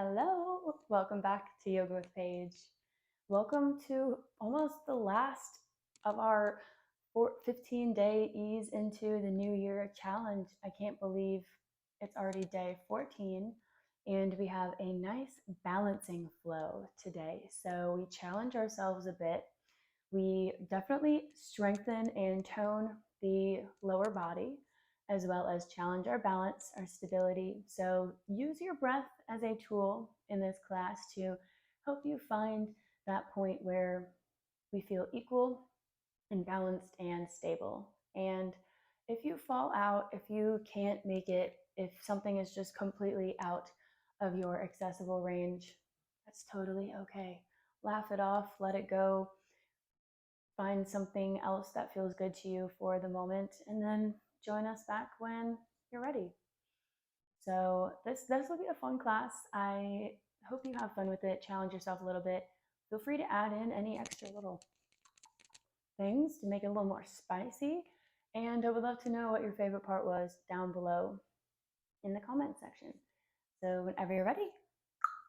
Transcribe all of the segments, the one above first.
Hello, welcome back to Yoga with Paige. Welcome to almost the last of our 15-day ease into the new year challenge. I can't believe it's already day 14 and we have a nice balancing flow today. So we challenge ourselves a bit. We definitely strengthen and tone the lower body as well as challenge our balance, our stability. So use your breath as a tool in this class to help you find that point where we feel equal and balanced and stable. And if you fall out, if you can't make it, if something is just completely out of your accessible range, that's totally okay. Laugh it off, let it go, find something else that feels good to you for the moment, and then join us back when you're ready. So this will be a fun class. I hope you have fun with it. Challenge yourself a little bit. Feel free to add in any extra little things to make it a little more spicy. And I would love to know what your favorite part was down below in the comment section. So whenever you're ready,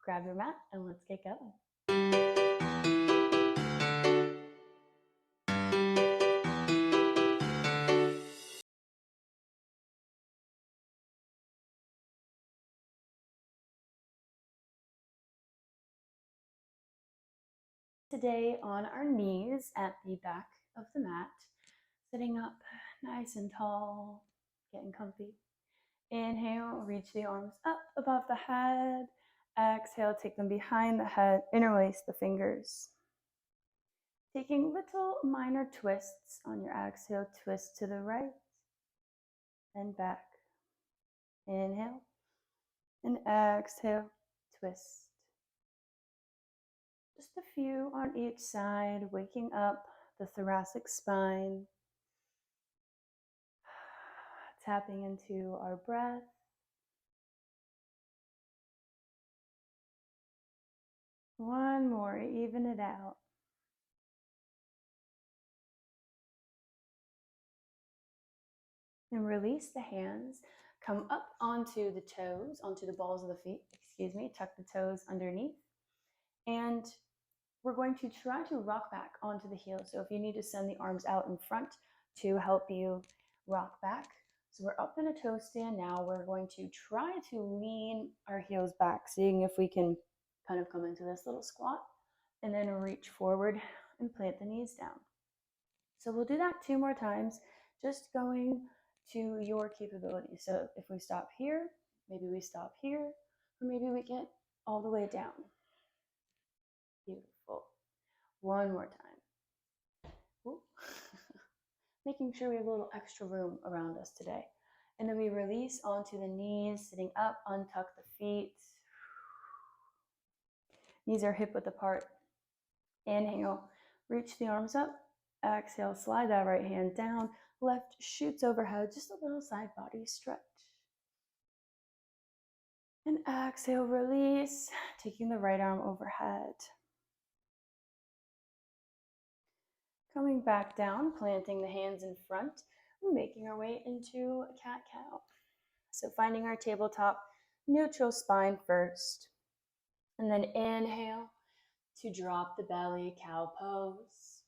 grab your mat and let's get going. Today on our knees at the back of the mat, sitting up nice and tall, getting comfy. Inhale, reach the arms up above the head. Exhale, take them behind the head, interlace the fingers. Taking little minor twists on your exhale, twist to the right and back. Inhale and exhale, twist. Just a few on each side, waking up the thoracic spine. Tapping into our breath. One more, even it out. And release the hands. Come up onto the toes, onto the balls of the feet, tuck the toes underneath. And we're going to try to rock back onto the heels. So if you need to send the arms out in front to help you rock back. So we're up in a toe stand now. We're going to try to lean our heels back, seeing if we can kind of come into this little squat and then reach forward and plant the knees down. So we'll do that 2 more times, just going to your capability. So if we stop here, maybe we stop here, or maybe we get all the way down. Beautiful. One more time. Making sure we have a little extra room around us today. And then we release onto the knees, sitting up, untuck the feet. Knees are hip width apart. Inhale, reach the arms up. Exhale, slide that right hand down. Left shoots overhead, just a little side body stretch. And exhale, release, taking the right arm overhead. Coming back down, planting the hands in front, making our way into a cat-cow. So finding our tabletop, neutral spine first. And then inhale to drop the belly, cow pose.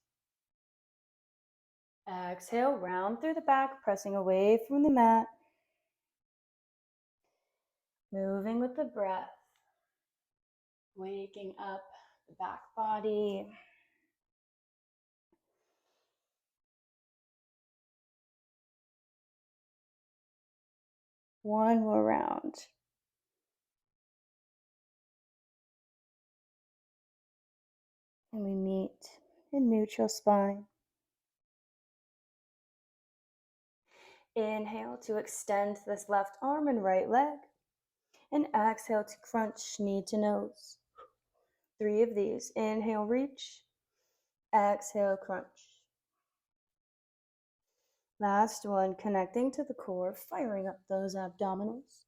Exhale, round through the back, pressing away from the mat. Moving with the breath. Waking up the back body. One more round. And we meet in neutral spine. Inhale to extend this left arm and right leg. And exhale to crunch knee to nose. 3 of these. Inhale, reach. Exhale, crunch. Last one, connecting to the core, firing up those abdominals.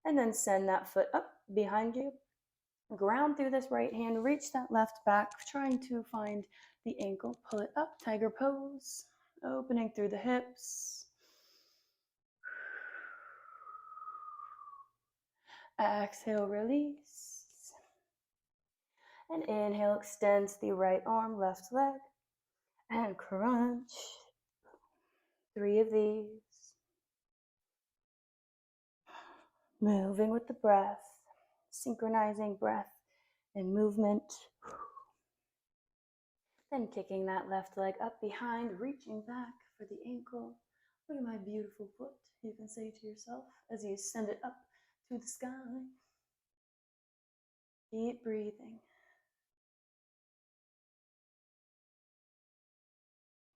And then send that foot up behind you. Ground through this right hand, reach that left back, trying to find the ankle. Pull it up, tiger pose. Opening through the hips. Exhale, release. And inhale, extends the right arm, left leg, and crunch. 3 of these. Moving with the breath, synchronizing breath and movement. Then kicking that left leg up behind, reaching back for the ankle. Look at my beautiful foot, you can say to yourself as you send it up to the sky. Keep breathing.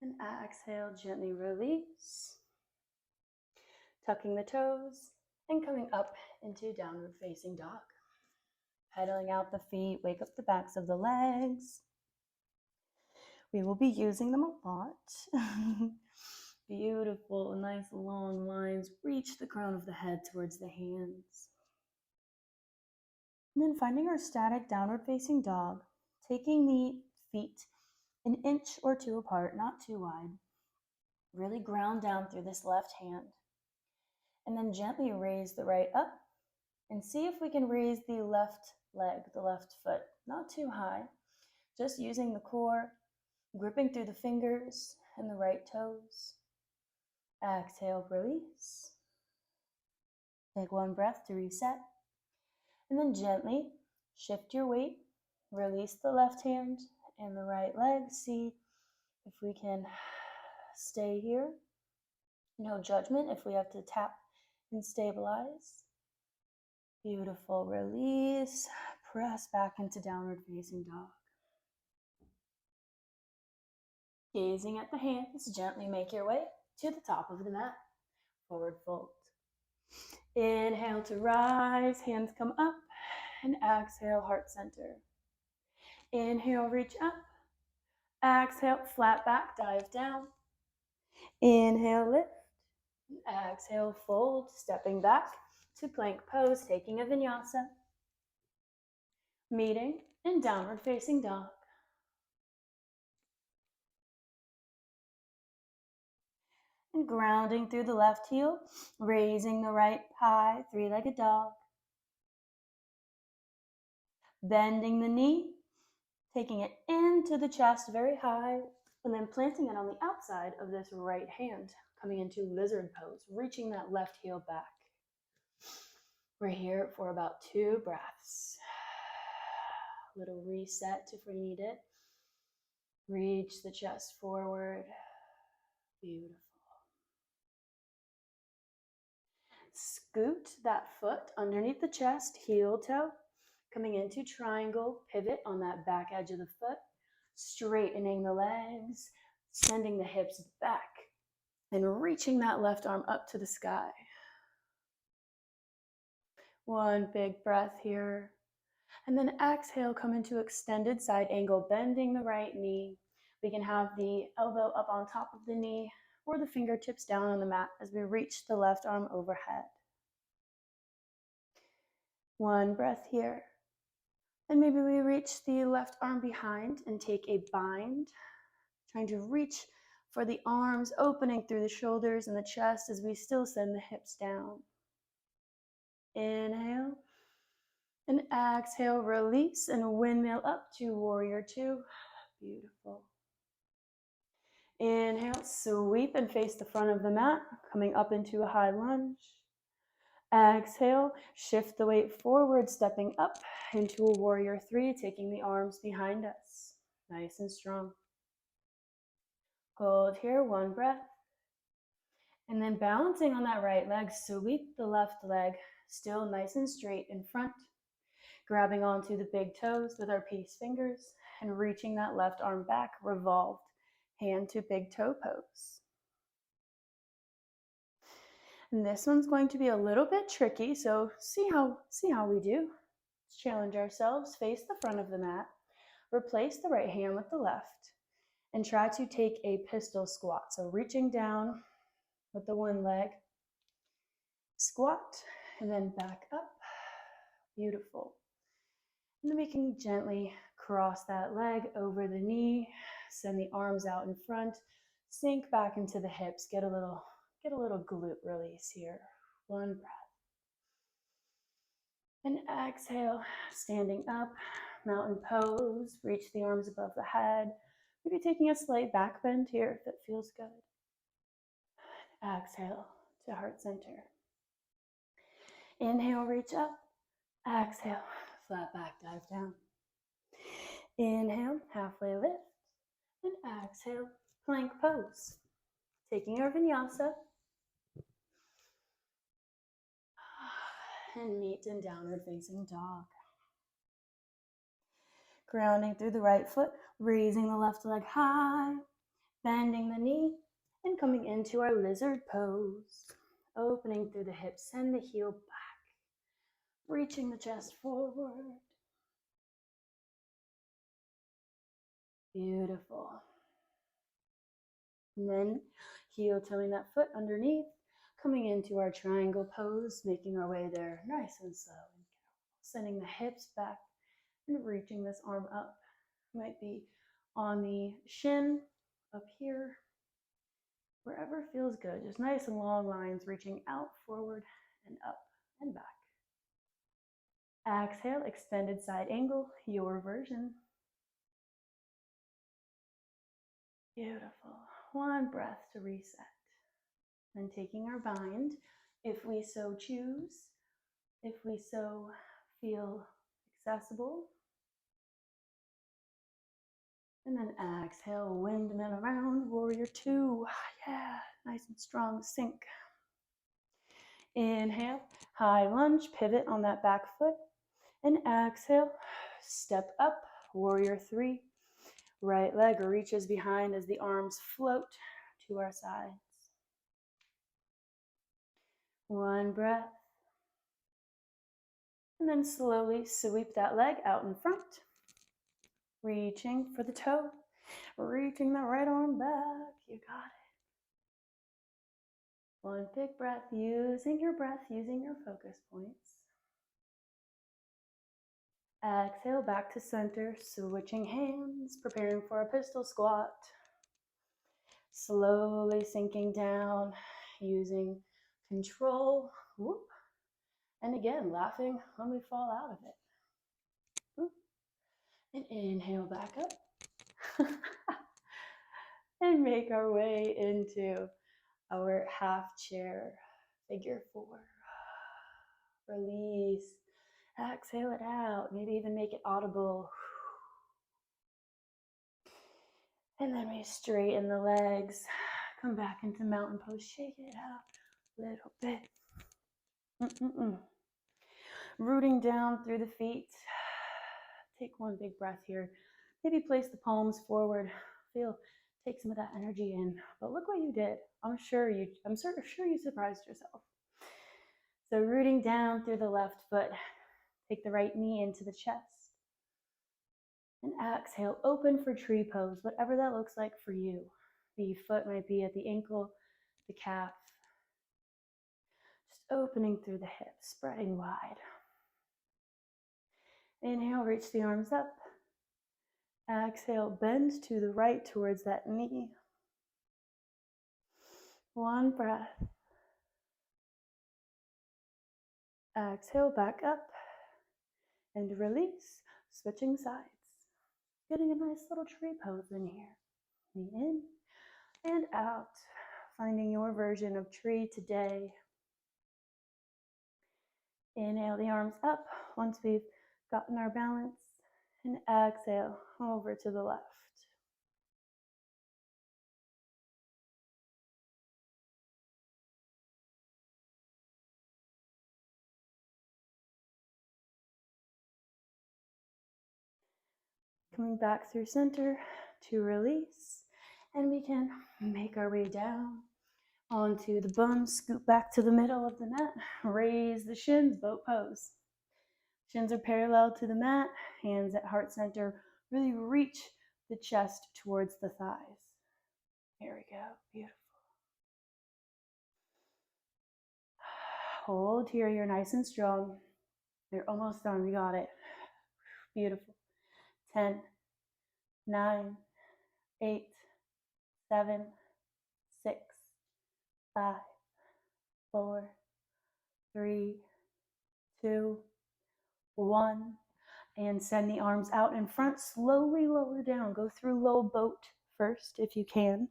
And exhale, gently release. Tucking the toes and coming up into downward facing dog. Pedaling out the feet, wake up the backs of the legs. We will be using them a lot. Beautiful, nice long lines. Reach the crown of the head towards the hands. And then finding our static downward facing dog, taking the feet an inch or 2 apart, not too wide. Really ground down through this left hand. And then gently raise the right up and see if we can raise the left leg, the left foot, not too high, just using the core, gripping through the fingers and the right toes. Exhale, release. Take 1 breath to reset. And then gently shift your weight, release the left hand and the right leg. See if we can stay here. No judgment if we have to tap and stabilize. Beautiful, release. Press back into downward facing dog. Gazing at the hands, gently make your way to the top of the mat. Forward fold. Inhale to rise, hands come up, and exhale, heart center. Inhale, reach up. Exhale, flat back, dive down. Inhale, lift. Exhale, fold, stepping back to plank pose, taking a vinyasa. Meeting in downward facing dog. And grounding through the left heel, raising the right high, 3-legged dog. Bending the knee, taking it into the chest very high, and then planting it on the outside of this right hand, coming into lizard pose, reaching that left heel back. We're here for about 2 breaths. Little reset if we need it. Reach the chest forward. Beautiful. Scoot that foot underneath the chest, heel toe, coming into triangle, pivot on that back edge of the foot, straightening the legs, sending the hips back, and reaching that left arm up to the sky. 1 big breath here. And then exhale, come into extended side angle, bending the right knee. We can have the elbow up on top of the knee or the fingertips down on the mat as we reach the left arm overhead. 1 breath here. And maybe we reach the left arm behind and take a bind, trying to reach for the arms, opening through the shoulders and the chest as we still send the hips down. Inhale. And exhale, release and windmill up to warrior 2. Beautiful. Inhale, sweep and face the front of the mat, coming up into a high lunge. Exhale, shift the weight forward, stepping up into a warrior 3, taking the arms behind us. Nice and strong. Hold here, 1 breath. And then balancing on that right leg, sweep the left leg, still nice and straight in front. Grabbing onto the big toes with our peace fingers and reaching that left arm back, revolved, hand to big toe pose. And this one's going to be a little bit tricky, so see how we do. Let's challenge ourselves, face the front of the mat, replace the right hand with the left, and try to take a pistol squat. So reaching down with the 1 leg, squat, and then back up. Beautiful. And then we can gently cross that leg over the knee, send the arms out in front, sink back into the hips, get a little glute release here. 1 breath. And exhale, standing up, mountain pose. Reach the arms above the head. Maybe taking a slight back bend here if it feels good. Exhale to heart center. Inhale, reach up. Exhale, flat back, dive down. Inhale, halfway lift. And exhale, plank pose. Taking our vinyasa. And meet in downward facing dog. Grounding through the right foot, raising the left leg high, bending the knee, and coming into our lizard pose. Opening through the hips, send the heel back, reaching the chest forward. Beautiful. And then heel toeing that foot underneath, coming into our triangle pose, making our way there nice and slow. Sending the hips back and reaching this arm up. Might be on the shin, up here, wherever feels good. Just nice and long lines reaching out, forward, and up and back. Exhale, extended side angle, your version. Beautiful. One breath to reset. Then taking our bind, if we so choose, if we so feel accessible. And then exhale, windmill around, warrior two. Yeah, nice and strong, sink. Inhale, high lunge, pivot on that back foot. And exhale, step up, warrior three. Right leg reaches behind as the arms float to our sides. One breath. And then slowly sweep that leg out in front. Reaching for the toe. Reaching the right arm back. You got it. One big breath, using your focus points. Exhale, back to center, switching hands, preparing for a pistol squat. Slowly sinking down, using control. Whoop. And again, laughing when we fall out of it. Whoop. And inhale back up. And make our way into our half chair, figure four. Release. Exhale it out. Maybe even make it audible. And then we straighten the legs. Come back into mountain pose. Shake it out a little bit. Rooting down through the feet. Take one big breath here. Maybe place the palms forward. Take some of that energy in. But look what you did. I'm sure you surprised yourself. So rooting down through the left foot. Take the right knee into the chest. And exhale, open for tree pose, whatever that looks like for you. The foot might be at the ankle, the calf. Just opening through the hips, spreading wide. Inhale, reach the arms up. Exhale, bend to the right towards that knee. One breath. Exhale, back up. And release, switching sides. Getting a nice little tree pose in here. Knee in and out. Finding your version of tree today. Inhale the arms up once we've gotten our balance. And exhale over to the left. Coming back through center to release. And we can make our way down onto the bum, scoot back to the middle of the mat, raise the shins, boat pose. Shins are parallel to the mat, hands at heart center, really reach the chest towards the thighs. Here we go, beautiful. Hold here, you're nice and strong. You're almost done, we got it. Beautiful. 10, 9, 8, 7, 6, 5, 4, 3, 2, 1. And send the arms out in front, slowly lower down. Go through low boat first if you can,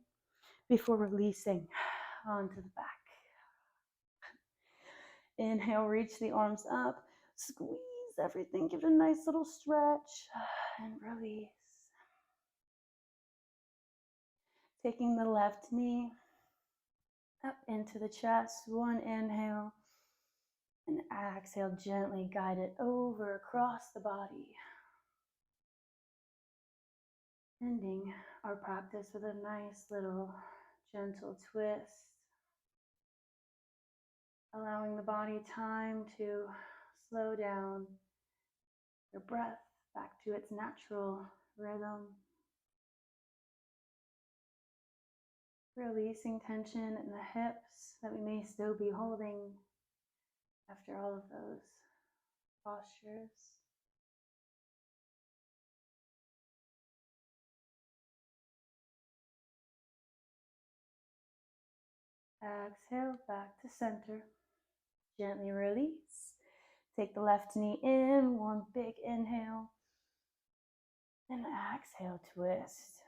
before releasing onto the back. Inhale, reach the arms up, squeeze everything, give it a nice little stretch, and release. Taking the left knee up into the chest, 1 inhale, and exhale, gently guide it over across the body. Ending our practice with a nice little gentle twist, allowing the body time to slow down, your breath back to its natural rhythm. Releasing tension in the hips that we may still be holding after all of those postures. Exhale, back to center. Gently release. Take the left knee in, 1 big inhale. And exhale, twist.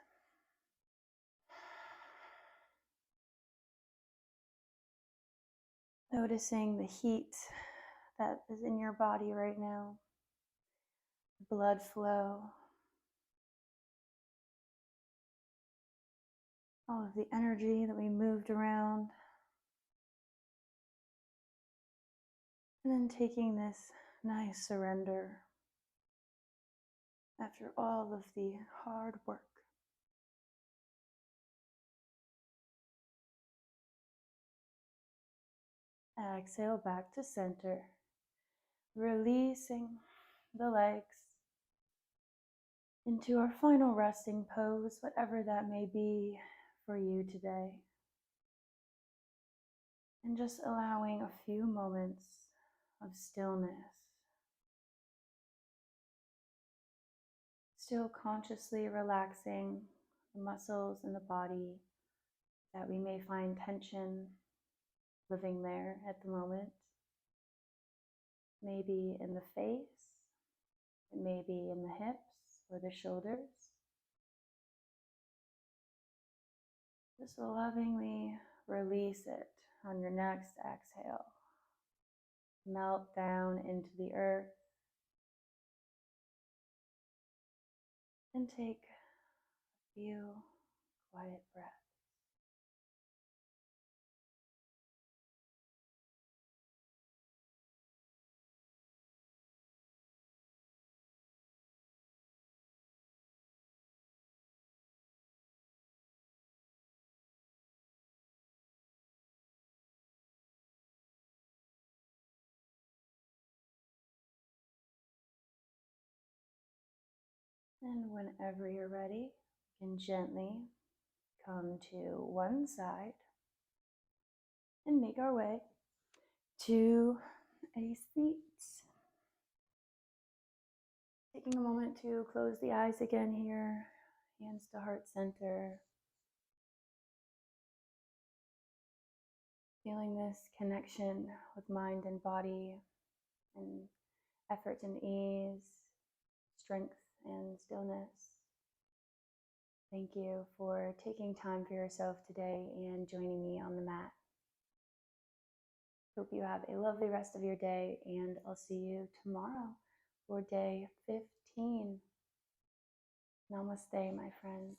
Noticing the heat that is in your body right now. Blood flow. All of the energy that we moved around. And then taking this nice surrender after all of the hard work. Exhale, back to center. Releasing the legs into our final resting pose, whatever that may be for you today. And just allowing a few moments of stillness. Still consciously relaxing the muscles in the body that we may find tension living there at the moment. Maybe in the face, it may be in the hips or the shoulders. Just lovingly release it on your next exhale. Melt down into the earth and take a few quiet breaths. And whenever you're ready, you can gently come to one side and make our way to a seat. Taking a moment to close the eyes again here, hands to heart center. Feeling this connection with mind and body, and effort and ease, strength and stillness. Thank you for taking time for yourself today and joining me on the mat. Hope you have a lovely rest of your day, and I'll see you tomorrow for day 15. Namaste, my friend.